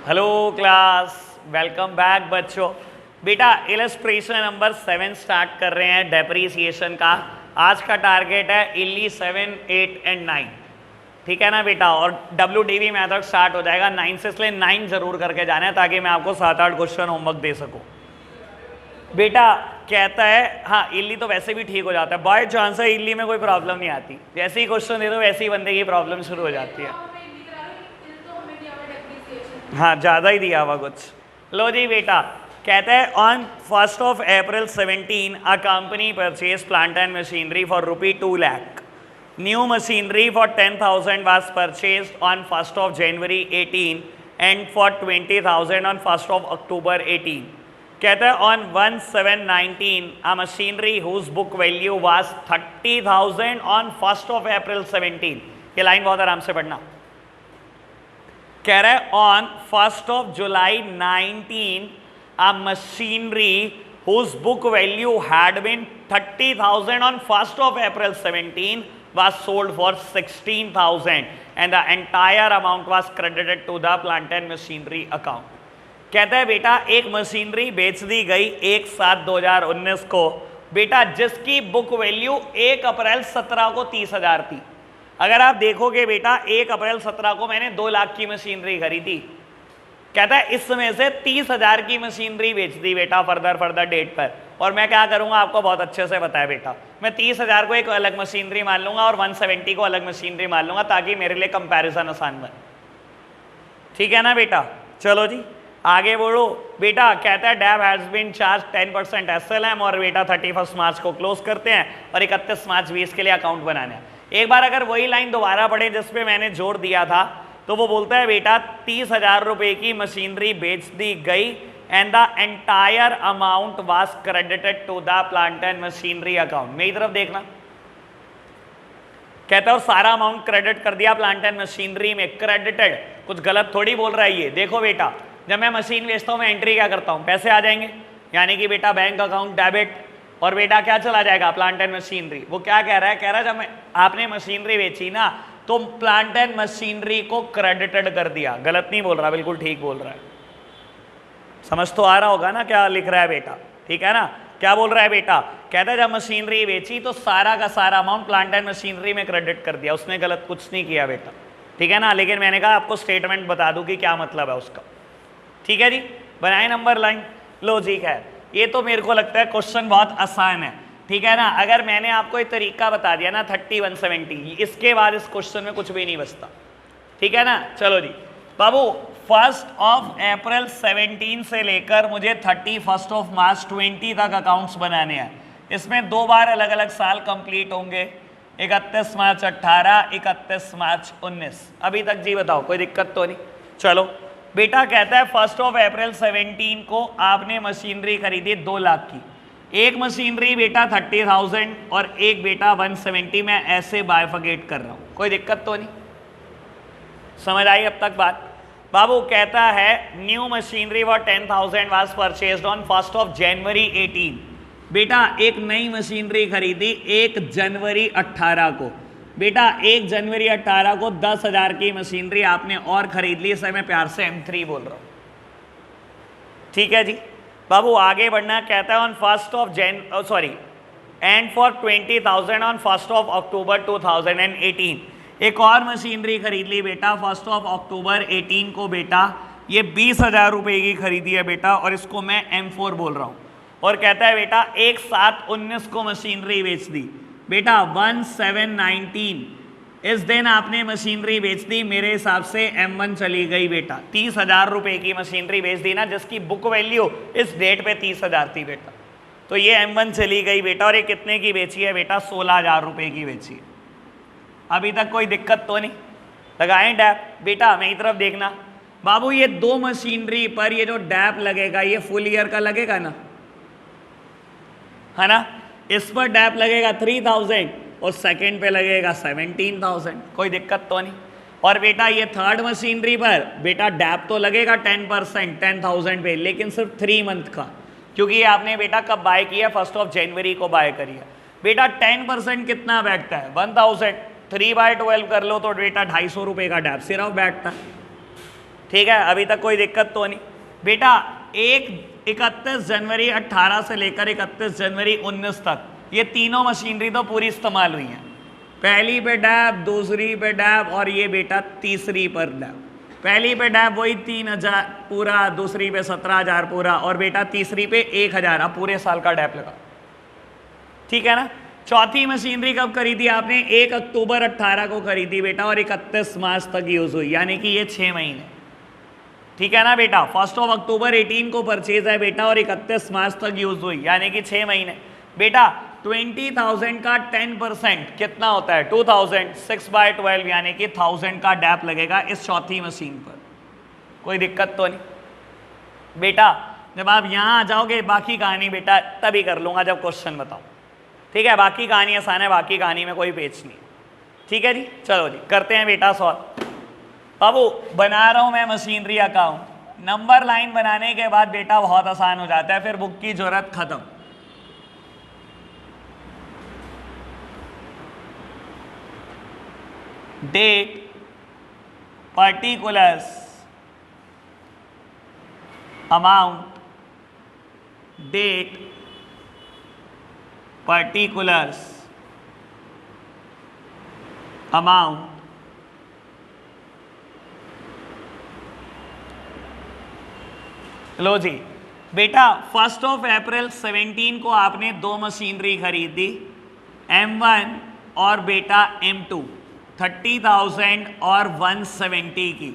Hello class, welcome back बच्चों। बेटा illustration number 7 start कर रहे हैं डेप्रीसिएशन का। आज का टारगेट है इली 7, 8 एंड 9, ठीक है ना बेटा। और WDV मेथड स्टार्ट हो जाएगा 9 से, इसलिए 9 जरूर करके जाना है ताकि मैं आपको 7-8 क्वेश्चन होमवर्क दे सकूं। बेटा कहता है हाँ, इल्ली तो वैसे भी ठीक हो जाता है, बाय चांस है इल्ली में कोई प्रॉब्लम नहीं आती। जैसे ही क्वेश्चन दे दो वैसे ही बंदे की प्रॉब्लम शुरू हो जाती है। हाँ, ज़्यादा ही दिया हुआ कुछ। लो जी बेटा, कहते हैं on 1st of April 17 a company purchased plant and machinery for ₹2 lakh. New machinery for 10,000 was purchased on 1st of January 18 and for 20,000 on 1st of October 18. कहते हैं on 1/7/19 a machinery whose book value was 30,000 on 1st of April 17. ये line बहुत आराम से पढ़ना। कह रहे हैं on 1st of July 19 a machinery whose book value had been 30,000 on 1st of April 17 was sold for 16,000 and the entire amount was credited to the plant and machinery account. कहता है बेटा एक मशीनरी बेच दी गई 1/7/2019 को बेटा, जिसकी बुक वैल्यू 1 अप्रैल 17 को 30,000 थी। अगर आप देखोगे बेटा 1 अप्रैल 17 को मैंने 2 लाख की मशीनरी खरीदी। कहता है इसमें से 30,000 की मशीनरी बेच दी बेटा फर्दर डेट पर। और मैं क्या करूंगा आपको बहुत अच्छे से पता है बेटा, मैं 30,000 को एक अलग मशीनरी मान लूंगा और 170 को अलग मशीनरी मान लूंगा ताकि मेरे लिए कंपैरिजन आसान बने। ठीक है ना बेटा। चलो जी आगे बोलो बेटा। कहता है dab has been charged 10% SLM और बेटा 31 मार्च को क्लोज करते हैं और 31 मार्च 20 के लिए अकाउंट बनाने हैं। एक बार अगर वही लाइन दोबारा पढ़े जिसपे मैंने जोड़ दिया था तो वो बोलता है बेटा 30,000 रुपए की मशीनरी बेच दी गई and the entire amount was credited to the plant and machinery account. मेरी तरफ देखना। कहता है और सारा अमाउंट क्रेडिट कर दिया प्लांट एंड मशीनरी में। क्रेडिटेड कुछ गलत थोड़ी बोल रहा है ये। देखो बेटा, जब मैं मशीन बेचता हूँ मैं एंट्री क्या करता हूँ, पैसे आ जाएंगे, यानी कि बेटा बैंक अकाउंट डेबिट, और बेटा क्या चला जाएगा प्लांट एंड मशीनरी। वो क्या कह रहा है, कह रहा है जब मैं आपने मशीनरी बेची ना तो प्लांट एंड मशीनरी को क्रेडिटेड कर दिया। गलत नहीं बोल रहा, बिल्कुल ठीक बोल रहा है। समझ तो आ रहा होगा ना क्या लिख रहा है बेटा, ठीक है ना। क्या बोल रहा है बेटा, कहता है जब मशीनरी बेची तो सारा का सारा अमाउंट प्लांट एंड मशीनरी में क्रेडिट कर दिया। उसने गलत कुछ नहीं किया बेटा, ठीक है ना। लेकिन मैंने कहा आपको स्टेटमेंट बता दूं कि क्या मतलब है उसका। ठीक है जी, बनाए नंबर लाइन। लो जी खैर, ये तो मेरे को लगता है क्वेश्चन बहुत आसान है, ठीक है ना। अगर मैंने आपको एक तरीका बता दिया ना 30, 170, इसके बाद इस क्वेश्चन में कुछ भी नहीं बचता, ठीक है ना। चलो जी बाबू, 1st of April 17 से लेकर मुझे 31st of March 20 तक अकाउंट्स बनाने हैं। इसमें 2 बार अलग अलग साल कंप्लीट होंगे, 31 मार्च 18, 31 मार्च 19। अभी तक जी बताओ कोई दिक्कत तो नहीं। चलो बेटा कहता है 1st of April 17 को आपने मशीनरी खरीदी 2 लाख की। एक मशीनरी बेटा 30,000 और एक बेटा 170। मैं ऐसे बाइफर्केट कर रहा हूं, कोई दिक्कत तो नहीं। समझ आई अब तक बात। बाबू कहता है new machinery for 10,000 was purchased on 1st of January 18। बेटा एक नई मशीनरी खरीदी 1 जनवरी 18 को। बेटा 1 जनवरी 18 को 10,000 की मशीनरी आपने और खरीद ली। इसे मैं प्यार से M3 बोल रहा हूं, ठीक है जी। बाबू आगे बढ़ना। कहता है on 1st of and for 20,000 on 1st of October 2018। एक और मशीनरी खरीद ली बेटा 1st of October 18 को। बेटा ये 20,000 रुपए की खरीदी है बेटा और इसको मैं M4 बोल रहा हूं। और कहता है बेटा 1/7/19 को मशीनरी बेच दी बेटा 1/7/19। इस दिन आपने मशीनरी बेच दी, मेरे हिसाब से M1 चली गई बेटा। 30,000 रुपए की मशीनरी बेच दी ना, जिसकी बुक वैल्यू इस डेट पे 30,000 थी बेटा, तो ये M1 चली गई बेटा। और ये कितने की बेची है बेटा, 16,000 रुपए की बेची है। अभी तक कोई दिक्कत तो नहीं। लगाएं डैप बेटा, मेरी तरफ देखना। बाबू ये 2 मशीनरी पर ये जो डैप लगेगा ये फुल ईयर का लगेगा ना, है ना। इस पर डैप लगेगा 3,000 और सेकंड पे लगेगा 17,000, कोई दिक्कत तो नहीं। और बेटा ये थर्ड मशीनरी पर बेटा डैप तो लगेगा 10% 10,000 पे, लेकिन सिर्फ 3 मंथ का, क्योंकि ये आपने बेटा कब बाय किया, 1st of January को बाय करिए। बेटा 10% कितना बैठता है 1,000, 3/12 कर लो तो बेटा 250 रुपये का डैप सिर्फ बैठता है। ठीक है, अभी तक कोई दिक्कत तो नहीं बेटा। 31 जनवरी 18 से लेकर 31 जनवरी 19 तक ये तीनों मशीनरी तो पूरी इस्तेमाल हुई हैं। पहली पे डैब, दूसरी पे डैब और ये बेटा तीसरी पर डैब। पहली पे डैब वही 3000 पूरा, दूसरी पे 17,000 पूरा और बेटा तीसरी पे 1000। अब पूरे साल का डैब लगा, ठीक है ना। चौथी मशीनरी कब खरीदी आपने? 1 अक्टूबर 18 को खरीदी बेटा और 31 मार्च तक यूज हुई, यानी कि ये 6 महीने, ठीक है ना बेटा। 1 अक्टूबर 18 को परचेज है बेटा और 31 मार्च तक यूज हुई, यानी कि 6 महीने बेटा। 20,000 का 10% कितना होता है? 2000। 6/12 यानी कि 1000 का डैप लगेगा इस चौथी मशीन पर। कोई दिक्कत तो नहीं बेटा। जब आप यहाँ आ जाओगे बाकी कहानी बेटा तभी कर लूँगा जब क्वेश्चन बताऊँ, ठीक है। बाकी कहानी आसान है, बाकी कहानी में कोई पेच नहीं, ठीक है जी। चलो जी करते हैं बेटा सॉल्व। बाबू बना रहा हूँ मैं मशीनरी अकाउंट। नंबर लाइन बनाने के बाद बेटा बहुत आसान हो जाता है, फिर बुक की जरूरत खत्म। Date, particulars, amount, date, particulars, amount, लो जी बेटा 1 अप्रैल 17 को आपने 2 मशीनरी खरीदी, M1 और बेटा M2, 30,000 और 170 की।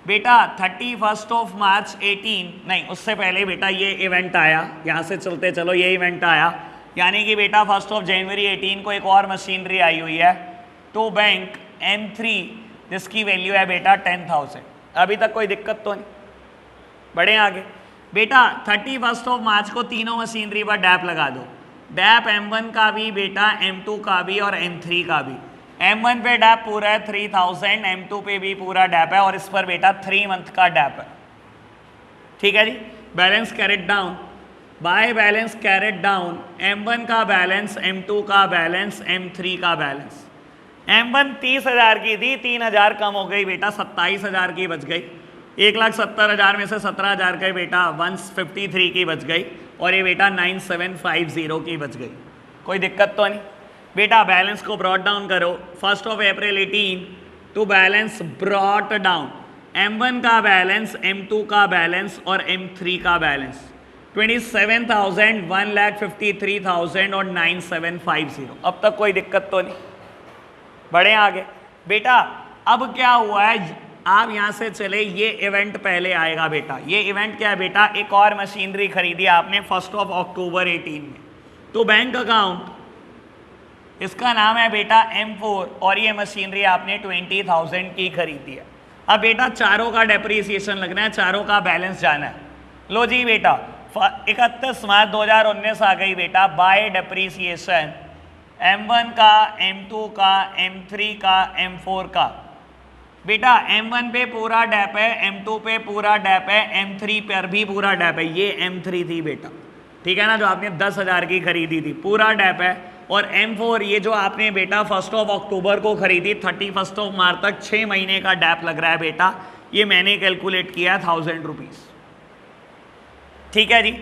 बेटा 31 मार्च 18 नहीं, उससे पहले बेटा ये इवेंट आया, यहाँ से चलते चलो ये इवेंट आया, यानी कि बेटा 1 जनवरी 18 को एक और मशीनरी आई हुई है, टू बैंक M3 जिसकी वैल्यू है बेटा 10,000। अभी तक कोई दिक्कत तो नहीं, बढ़े आगे बेटा। 31 मार्च को तीनों मशीनरी पर डैप लगा दो। डैप M1 का भी बेटा, M2 का भी और M3 का भी। M1 पे डैप पूरा है 3000, M2 पे भी पूरा डैप है और इस पर बेटा 3 मंथ का डैप है, ठीक है जी। Balance carried down, by balance carried down, M1 का बैलेंस, M2 का बैलेंस, M3 का बैलेंस। M1 30,000 की थी, 3,000 कम हो गई बेटा, 27,000 की बच गई। 1,70,000 में से 17,000 का बेटा 153 की बच गई और ये बेटा 9750 की बच गई। कोई दिक्कत तो नहीं बेटा। बैलेंस को ब्रॉट डाउन करो। 1 April 18 to balance brought down, M1 का बैलेंस, M2 का बैलेंस और M3 का बैलेंस। 27,000, 1,53,000 और 9750। अब तक कोई दिक्कत तो नहीं, बढ़े आगे बेटा। अब क्या हुआ है, आप यहाँ से चले, ये इवेंट पहले आएगा बेटा। ये इवेंट क्या है बेटा? एक और मशीनरी खरीदी आपने 1 अक्टूबर 18 में, तो बैंक अकाउंट, इसका नाम है बेटा M4 और ये मशीनरी आपने 20,000 की खरीदी है। अब बेटा चारों का डेप्रीसिएशन लगना है, चारों का बैलेंस जाना है। लो जी बेटा 31 मार्च 2019 आ गई बेटा। बाय डेप्रीसिएशन M1 का, M2 का, M3 का, M4 का। बेटा M1 पे पूरा डैप है, M2 पे पूरा डैप है, M3 पर भी पूरा डैप है। ये M3 थी बेटा, ठीक है ना, जो आपने 10,000 की खरीदी थी, पूरा डैप है। और M4 ये जो आपने बेटा 1 अक्टूबर को खरीदी, 31 मार्च तक 6 महीने का डैप लग रहा है बेटा। ये मैंने कैलकुलेट किया 1000 रुपीज़, ठीक है जी।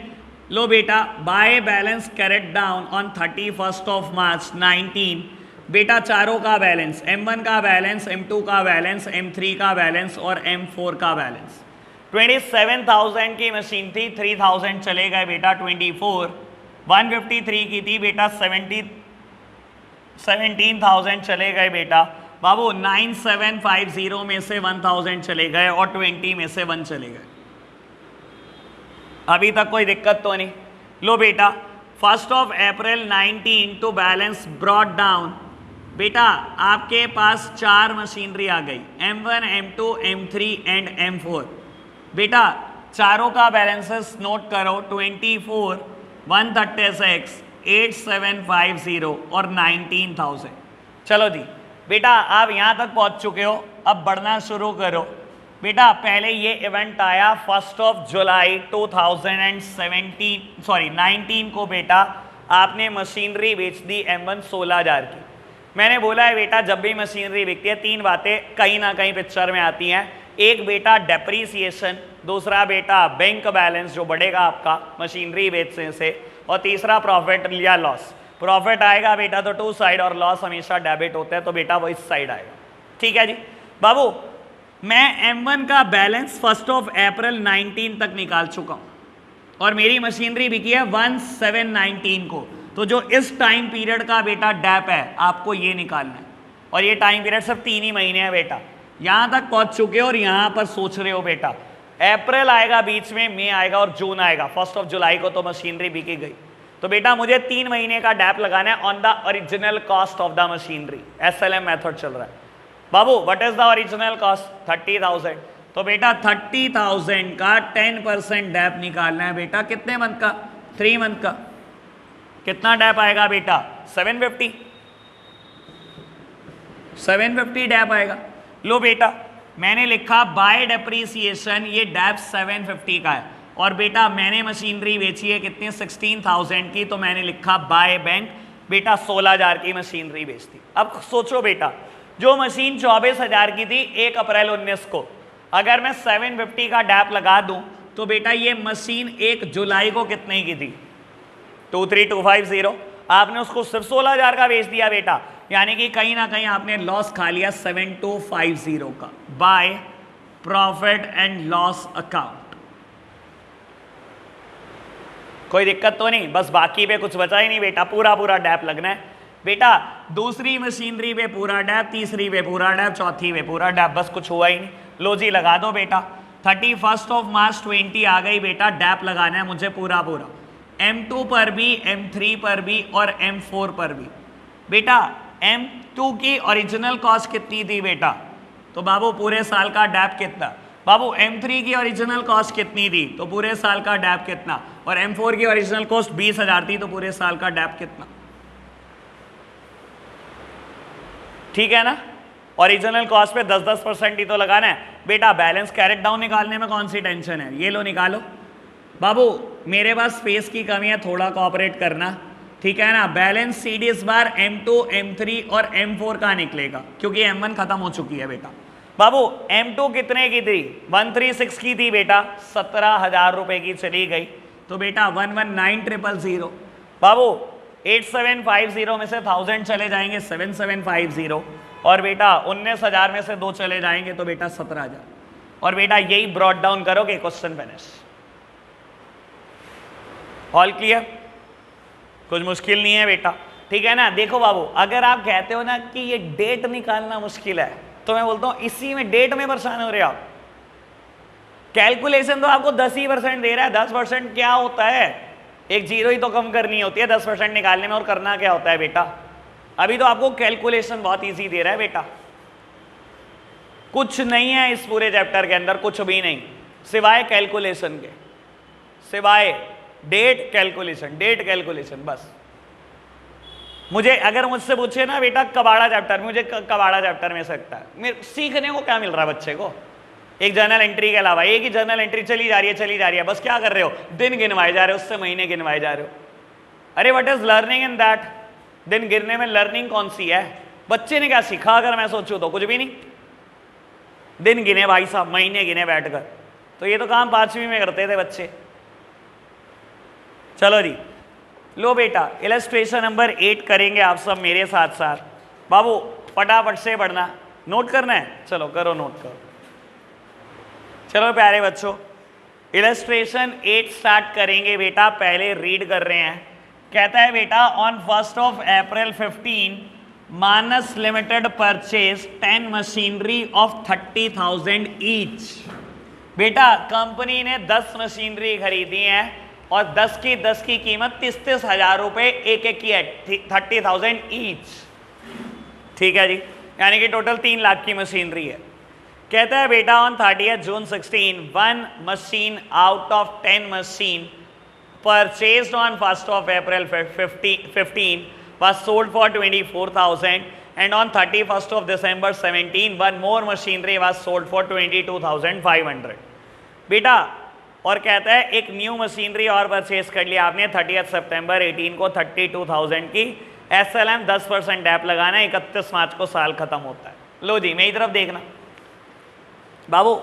लो बेटा bye balance carried down on 31 मार्च 19 बेटा चारों का बैलेंस, M1 का बैलेंस, M2 का बैलेंस, M3 का बैलेंस और M4 का बैलेंस। 27,000 की मशीन थी, 3,000 चले गए बेटा 24, 153 की थी बेटा 17,000 चले गए बेटा बाबू। 9750 में से 1,000 चले गए और 20 में से 1 चले गए। अभी तक कोई दिक्कत तो नहीं। लो बेटा 1 अप्रैल 19 टू बैलेंस ब्रॉट डाउन बेटा आपके पास 4 मशीनरी आ गई, M1, M2, M3 and M4। बेटा चारों का बैलेंसेस नोट करो, 24, 136, 8750 और 19,000। चलो जी बेटा आप यहाँ तक पहुँच चुके हो, अब बढ़ना शुरू करो। बेटा पहले ये इवेंट आया 1 जुलाई 2019 को बेटा आपने मशीनरी बेच दी M1 16,000 की। मैंने बोला है बेटा जब भी मशीनरी बिकती है 3 बातें कहीं ना कहीं पिक्चर में आती हैं। एक बेटा डेप्रीसिएशन, दूसरा बेटा बैंक बैलेंस जो बढ़ेगा आपका मशीनरी बेचने से, और तीसरा प्रॉफिट या लॉस। प्रॉफिट आएगा बेटा तो टू साइड और लॉस हमेशा डेबिट होता है, तो बेटा वो इस साइड आएगा। ठीक है जी बाबू, मैं M1 का बैलेंस 1 अप्रैल 19 तक निकाल चुका हूं और मेरी मशीनरी बिकी है 1719 को, तो जो इस टाइम पीरियड का बेटा डैप है आपको ये निकालना है, और ये टाइम पीरियड सिर्फ 3 ही महीने है बेटा। यहां तक पहुंच चुके हो और यहां पर सोच रहे हो बेटा अप्रैल आएगा बीच में, मई आएगा और जून आएगा, 1 जुलाई को तो मशीनरी बिकी गई, तो बेटा मुझे 3 महीने का डैप लगाना है on the original cost of the machinery. SLM method चल रहा है बाबू। What is the original cost? 30,000। तो बेटा 30,000 का 10% डैप निकालना है बेटा, कितने मंथ का? 3 मंथ का। कितना डैप आएगा बेटा? 750। 750 डैप आएगा। लो बेटा मैंने लिखा बाय डेप्रीसिएशन, ये डैप 750 का है, और बेटा मैंने मशीनरी बेची है कितनी? 16,000 की, तो मैंने लिखा बाय बैंक बेटा 16,000 की मशीनरी बेचती। अब सोचो बेटा, जो मशीन 24,000 की थी 1 अप्रैल 19 को, अगर मैं 750 का डैप लगा दूं तो बेटा ये मशीन 1 जुलाई को कितने की थी? 23,250। आपने उसको सिर्फ 16,000 का बेच दिया बेटा, यानी कि कहीं ना कहीं आपने लॉस खा लिया 7250 का by profit and loss account. कोई दिक्कत तो नहीं? बस बाकी पे कुछ बचा ही नहीं बेटा, पूरा पूरा डैप लगना है बेटा। दूसरी मशीनरी पे पूरा डैप, तीसरी पे पूरा डैप, चौथी पे पूरा डैप, बस कुछ हुआ ही नहीं। लो जी लगा दो बेटा। 31 मार्च 20 आ गई बेटा, डैप लगाना है मुझे पूरा पूरा, M2 पर भी, M3 पर भी और M4 पर भी। बेटा M2 की ओरिजिनल कॉस्ट कितनी थी बेटा? तो बाबू पूरे साल का डैप कितना? बाबू M3 की ओरिजिनल कॉस्ट कितनी थी? तो पूरे साल का डैप कितना? और M4 की ओरिजिनल कॉस्ट 20,000 थी, तो पूरे साल का डैप कितना? ठीक है ना? ओरिजिनल कॉस्ट पे 10% ही तो लगाना है बेटा। बैलेंस कैरेट डाउन निकालने में कौन सी टेंशन है? ये लो निकालो बाबू। मेरे पास स्पेस की कमी है, थोड़ा कोऑपरेट करना, ठीक है ना। बैलेंस CD इस बार M2, M3 और M4 का निकलेगा, क्योंकि M1 खत्म हो चुकी है बेटा। बाबू M2 कितने की थी? 136 की थी बेटा, 17,000 रुपए की चली गई, तो बेटा 119,000। बाबू 8750 में से 1000 चले जाएंगे 7750, और बेटा 19,000 में से 2 चले जाएंगे तो बेटा 17,000, और बेटा यही ब्रॉड डाउन करोगे, क्वेश्चन फिनिश। All clear? कुछ मुश्किल नहीं है बेटा, ठीक है ना। देखो बाबू, अगर आप कहते हो ना कि ये डेट निकालना मुश्किल है, तो मैं बोलता हूं इसी में डेट में परेशान हो रहे हो आप। कैलकुलेशन तो आपको 10% दे रहा है। 10% क्या होता है? एक जीरो ही तो कम करनी होती है 10% निकालने में, और करना क्या होता है बेटा? अभी तो आपको कैलकुलेशन बहुत इजी दे रहा है बेटा। कुछ नहीं है इस पूरे चैप्टर के अंदर, कुछ भी नहीं सिवाय कैलकुलेशन के, सिवाय डेट कैलकुलेशन बस। मुझे अगर मुझसे पूछे ना बेटा कबाड़ा चैप्टर, मुझे कबाड़ा चैप्टर में सकता है, मेरे सीखने को क्या मिल रहा है बच्चे को? एक जर्नल एंट्री के अलावा एक ही जर्नल एंट्री चली जा रही है, बस क्या कर रहे हो? दिन गिनवाए जा रहे हो, उससे महीने गिनवाए जा रहे हो। अरे what is learning in that? दिन गिनने में लर्निंग कौन सी है? बच्चे ने क्या सीखा? अगर मैं सोचूं तो कुछ भी नहीं। दिन गिने भाई साहब, महीने गिने बैठकर, तो ये तो काम 5वीं में करते थे बच्चे। चलो जी, लो बेटा इलस्ट्रेशन नंबर 8 करेंगे आप सब मेरे साथ साथ। बाबू फटाफट से पढ़ना, नोट करना है, चलो करो नोट करो। चलो प्यारे बच्चों, इलस्ट्रेशन 8 स्टार्ट करेंगे बेटा। पहले रीड कर रहे हैं। कहता है बेटा on 1 April 15 Manas limited purchase 10 machinery of 30,000 each. बेटा कंपनी ने 10 मशीनरी खरीदी है और 10 की कीमत 33,000 रुपए एक की है, 30,000 ईच। ठीक है जी, यानी कि टोटल 3 लाख की मशीनरी है। कहता है बेटा on 30 June 16 1 machine out of 10 machine purchased on 1 April 15 was sold for 24,000 and on 31 December 17 one more machinery was sold for 22,500। बेटा और कहता है एक न्यू मशीनरी और परचेज कर लिया आपने 30 सितंबर 18 को 32,000 की। SLM 10% डैप लगाना है, 31 मार्च को साल खत्म होता है। लो जी मेरी तरफ देखना, बाबू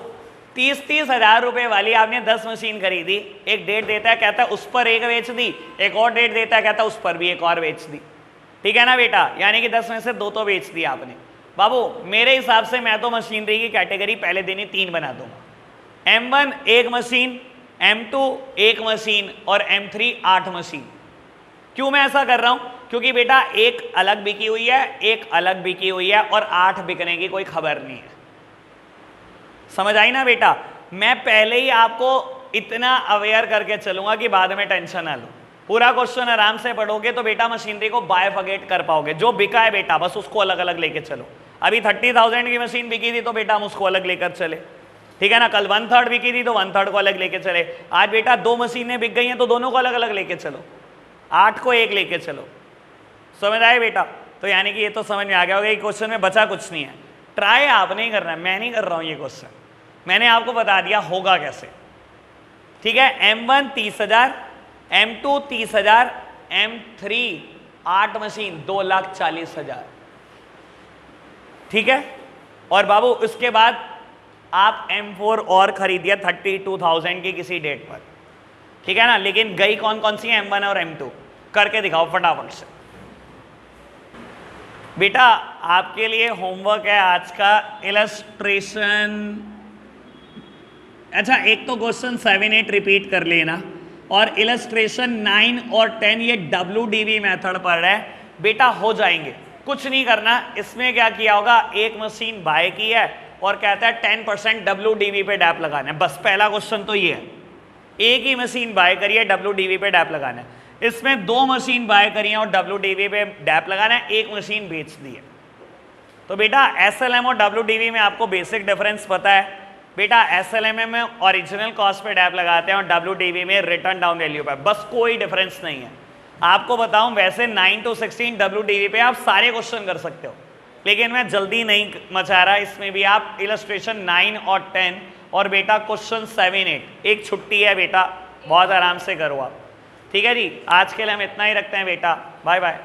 30-30 हजार रुपए वाली आपने 10 मशीन खरीदी, एक डेट देता है कहता है उस पर एक बेच दी, एक और डेट देता है कहता है उस पर भी एक और बेच दी, ठीक है ना बेटा, यानी कि 10 में से 2 तो बेच दी आपने। बाबू मेरे हिसाब से मैं तो मशीनरी की कैटेगरी पहले दिन ही 3 बना दूंगा, M1 1 मशीन, M2 1 मशीन और M3 8 मशीन। क्यों मैं ऐसा कर रहा हूं? क्योंकि बेटा एक अलग बिकी हुई है, एक अलग बिकी हुई है और 8 बिकने की कोई खबर नहीं है। समझ आई ना बेटा? मैं पहले ही आपको इतना अवेयर करके चलूंगा कि बाद में टेंशन ना लो। पूरा क्वेश्चन आराम से पढ़ोगे तो बेटा मशीनरी को बायफर्गेट कर पाओगे। जो बिका है बेटा बस उसको अलग अलग लेके चलो। अभी 30,000 की मशीन बिकी थी तो बेटा हम उसको अलग लेकर चले, ठीक है ना। कल 1/3 बिकी थी तो 1/3 को अलग लेके चले। आज बेटा 2 मशीनें बिक गई हैं तो दोनों को अलग अलग लेके चलो, 8 को एक लेके चलो। समझ आए बेटा? तो यानी कि ये तो समझ में आ गया होगा कि क्वेश्चन में बचा कुछ नहीं है। ट्राई आपने ही करना है, मैं नहीं कर रहा हूं ये क्वेश्चन, मैंने आपको बता दिया होगा कैसे, ठीक है। M1 30,000, M2 30,000, M3 8 मशीन 2,40,000, ठीक है। और बाबू उसके बाद आप M4 और खरीदिए 32,000 की किसी डेट पर, ठीक है ना। लेकिन गई कौन कौन सी है? M1 और M2 करके दिखाओ फटाफट से। बेटा आपके लिए होमवर्क है आज का इलस्ट्रेशन। अच्छा एक तो क्वेश्चन 7, 8 रिपीट कर लेना और इलस्ट्रेशन 9 और 10 ये WDV मेथड पर है बेटा, हो जाएंगे। कुछ नहीं करना, इसमें क्या किया होगा, एक मशीन बाय की है और कहता है 10% WDV पे डैप लगाना है। बस पहला क्वेश्चन तो ये है, एक ही मशीन बाय करी है, WDV पे डैप लगाना है। इसमें 2 मशीन बाय करी है और WDV पे डैप लगाना है, एक मशीन बेच दी है। तो बेटा SLM और WDV में आपको बेसिक डिफरेंस पता है बेटा। SLM में ओरिजिनल कॉस्ट पे डैप लगाते हैं और WDV में रिटर्न डाउन वैल्यू पे, बस कोई डिफरेंस नहीं है। आपको बताऊं वैसे 9 to 16 WDV पे आप सारे क्वेश्चन कर सकते हो, लेकिन मैं जल्दी नहीं मचा रहा। इसमें भी आप इलस्ट्रेशन 9 और 10 और बेटा क्वेश्चन 7, 8 एक छुट्टी है बेटा, बहुत आराम से करो आप, ठीक है जी। आज के लिए हम इतना ही रखते हैं बेटा, बाय बाय।